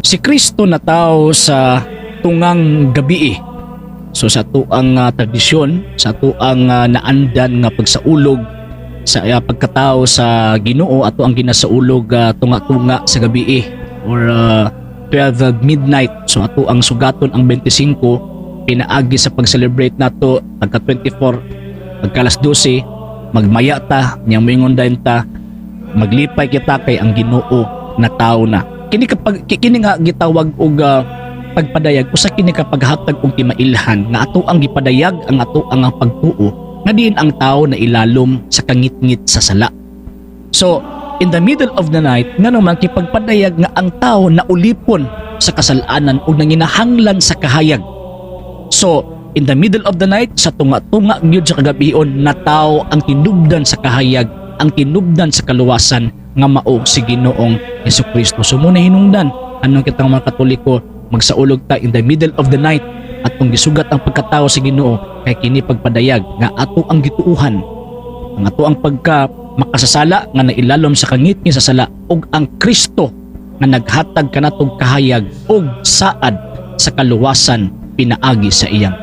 Si Kristo natawo sa tungang gabi. So sa tuang tradisyon, sa tuang naandan nga pagsaulog sa pagkatao sa Ginoo ato ang ginasaulog tunga-tunga sa gabi or 12 midnight. So ato ang sugaton ang 25 pinaagi sa pag-celebrate nato pagka 24 pagka alas 12 magmaya ta nya moingon dayon ta maglipay kita kay ang Ginoo natawo na. Kini nga gitawag og pagpadayag usa kini ka paghatag og timailhan nga ato ang gipadayag ang ato ang pagtuo nga diin ang tao na ilalom sa kangit-ngit sa sala. So in the middle of the night nga naman kipagpadayag nga ang tao na ulipon sa kasalanan ug nanginahanglan sa kahayag. So in the middle of the night sa tunga-tunga gyud sa kagabion natawo ang tinubdan sa kahayag, ang tinubdan sa kaluwasan nga mao si Ginoong Hesukristo. So muna hinungdan anong kitang mga Katoliko magsaulog ta in the middle of the night at kung gisugat ang pagkatao sa Ginoo kay kini pagpadayag nga ato ang gituuhan, ang ato ang pagka makasasala nga nailalom sa kangit-ngit sa sala ug ang Kristo nga naghatag kanatong kahayag ug saad sa kaluwasan pinaagi sa iyang